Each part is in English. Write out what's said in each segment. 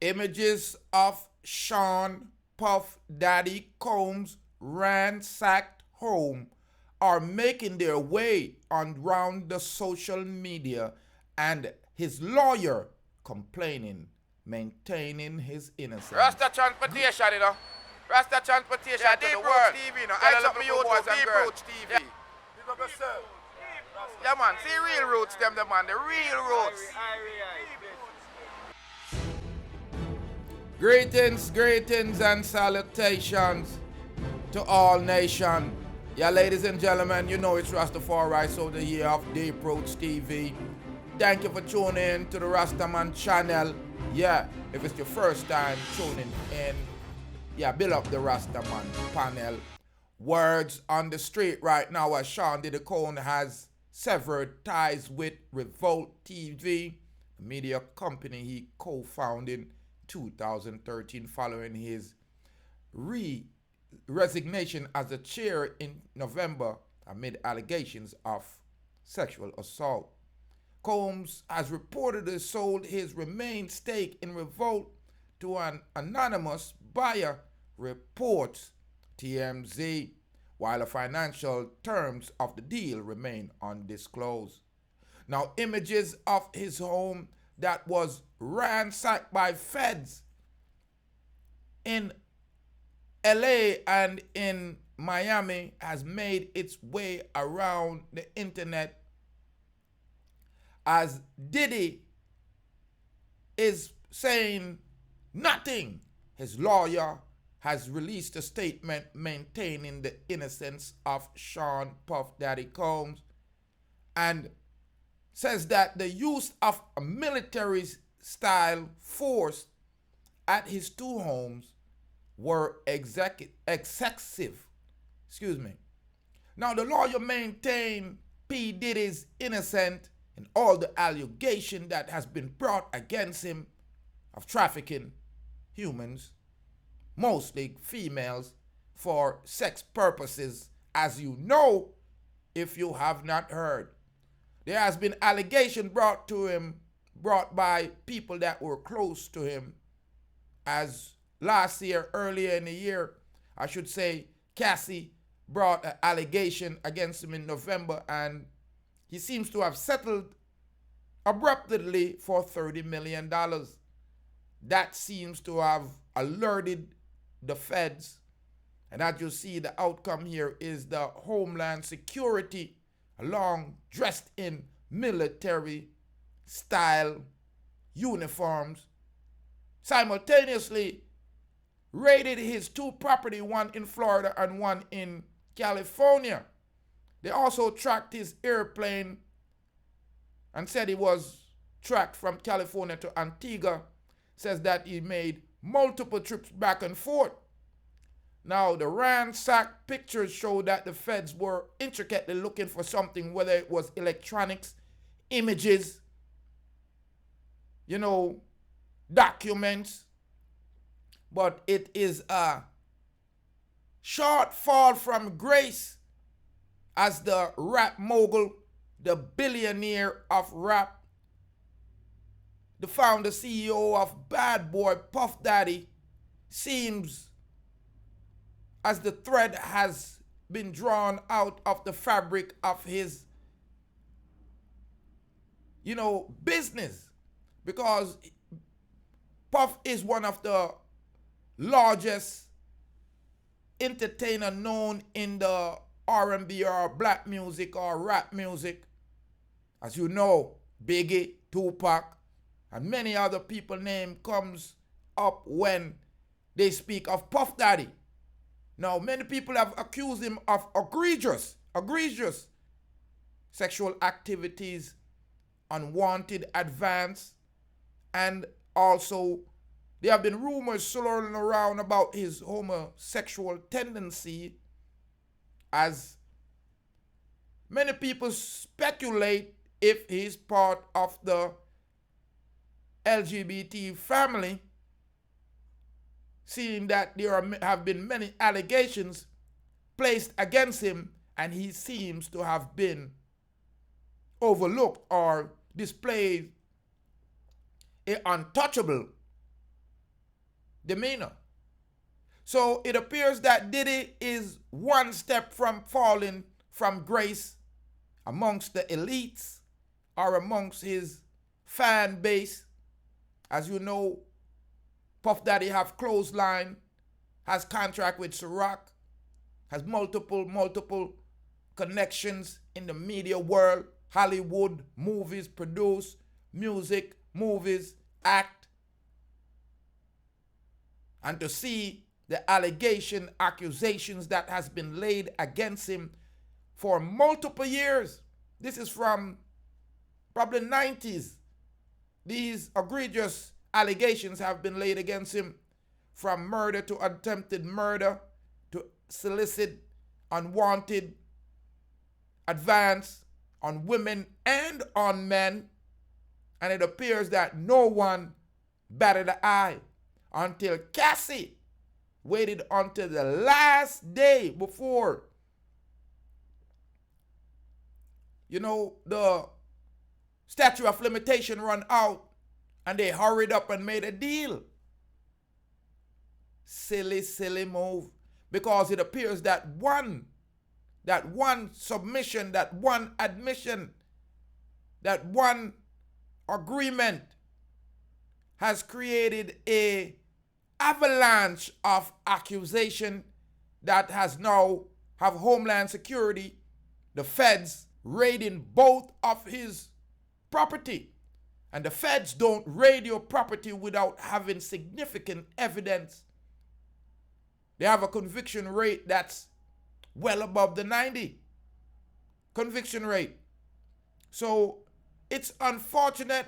Images of Sean Puff Daddy Combs' ransacked home are making their way on round the social media, and his lawyer complaining, maintaining his innocence. Rasta transportation, you know. Rasta transportation Yeah, to the Deep world. Roots TV, you know. I Tell check the me little boys YouTube, and Deep girls. Roots TV. Yeah. Big up yourself. Yeah, man. See real roots, them, the man. The real roots. Greetings, greetings, and salutations to all nation. Yeah, ladies and gentlemen, you know it's Rastafari, so the year of Deep Roots TV. Thank you for tuning in to the Rastaman channel. Yeah, if it's your first time tuning in, yeah, build up the Rastaman panel. Words on the street right now as Sean Diddy has severed ties with Revolt TV, a media company he co-founded in 2013 following his resignation as a chair in November amid allegations of sexual assault. Combs has reportedly sold his remaining stake in Revolt to an anonymous buyer, reports TMZ, while the financial terms of the deal remain undisclosed. Now, images of his home that was ransacked by feds in LA and in Miami has made its way around the internet as Diddy is saying nothing. His lawyer has released a statement maintaining the innocence of Sean Puff Daddy Combs and says that the use of a military-style force at his two homes were excessive. Now, the lawyer maintained P. Diddy's innocent in all the allegation that has been brought against him of trafficking humans, mostly females, for sex purposes, as you know if you have not heard. There has been allegation brought by people that were close to him, as last year, earlier in the year, I should say, Cassie brought an allegation against him in November, and he seems to have settled abruptly for $30 million. That seems to have alerted the feds. And as you see, the outcome here is the Homeland Security, along dressed in military style uniforms, simultaneously raided his two property, one in Florida and one in California. They also tracked his airplane and said he was tracked from California to Antigua. Says that he made multiple trips back and forth. Now, the ransack pictures show that the feds were intricately looking for something, whether it was electronics, images, documents. But it is a short fall from grace as the rap mogul, the billionaire of rap, the founder CEO of Bad Boy Puff Daddy, seems as the thread has been drawn out of the fabric of his business, because Puff is one of the largest entertainer known in the R&B or black music or rap music. As you know, Biggie, Tupac, and many other people name comes up when they speak of Puff Daddy. Now, many people have accused him of egregious sexual activities, unwanted advance, and also there have been rumors swirling around about his homosexual tendency, as many people speculate if he's part of the LGBT family, seeing that there have been many allegations placed against him and he seems to have been overlooked or displayed an untouchable demeanor. So it appears that Diddy is one step from falling from grace amongst the elites or amongst his fan base. As you know, Puff Daddy have clothesline, has contract with Ciroc, has multiple connections in the media world, Hollywood, movies, produce, music, movies, act. And to see the accusations that has been laid against him for multiple years. This is from probably 90s. These egregious allegations have been laid against him, from murder to attempted murder to solicit unwanted advance on women and on men. And it appears that no one batted an eye until Cassie waited until the last day before, the statute of limitation run out, and they hurried up and made a deal. Silly move. Because it appears that one submission, that one admission, that one agreement has created a avalanche of accusation that has now have Homeland Security, the feds, raiding both of his property. And the feds don't raid your property without having significant evidence. They have a conviction rate that's well above the 90 conviction rate. So it's unfortunate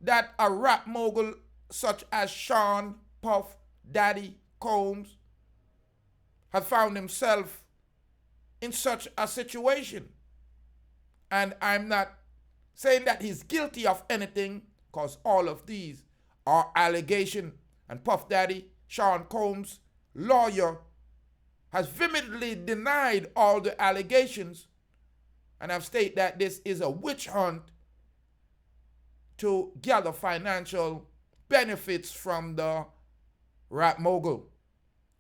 that a rap mogul such as Sean Puff Daddy Combs has found himself in such a situation. And I'm not saying that he's guilty of anything, because all of these are allegations. And Puff Daddy, Sean Combs' lawyer, has vehemently denied all the allegations and have stated that this is a witch hunt to gather financial benefits from the rap mogul.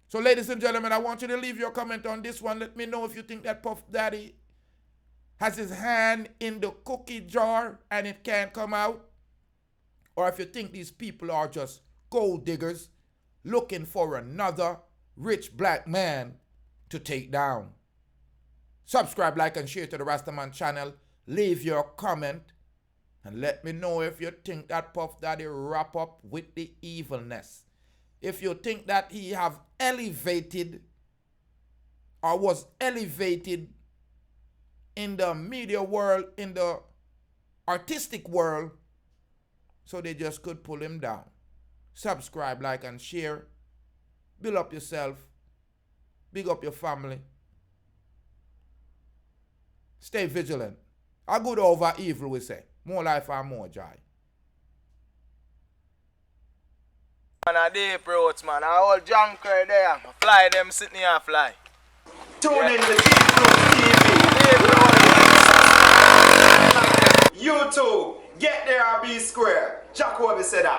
So ladies and gentlemen, I want you to leave your comment on this one. Let me know if you think that Puff Daddy has his hand in the cookie jar and it can't come out, or if you think these people are just gold diggers looking for another rich black man to take down. Subscribe, like, and share to the Rastaman channel. Leave your comment and let me know if you think that Puff Daddy wrap up with the evilness. If you think that he have elevated or was elevated in the media world, in the artistic world, so they just could pull him down. Subscribe, like, and share. Build up yourself. Big up your family. Stay vigilant. A good over evil, we say. More life and more joy. Man, a deep roads, man. A whole junker there. Fly them sitting here fly. Tune in to Deep Road TV. YouTube, get there and be square. Jacob said that.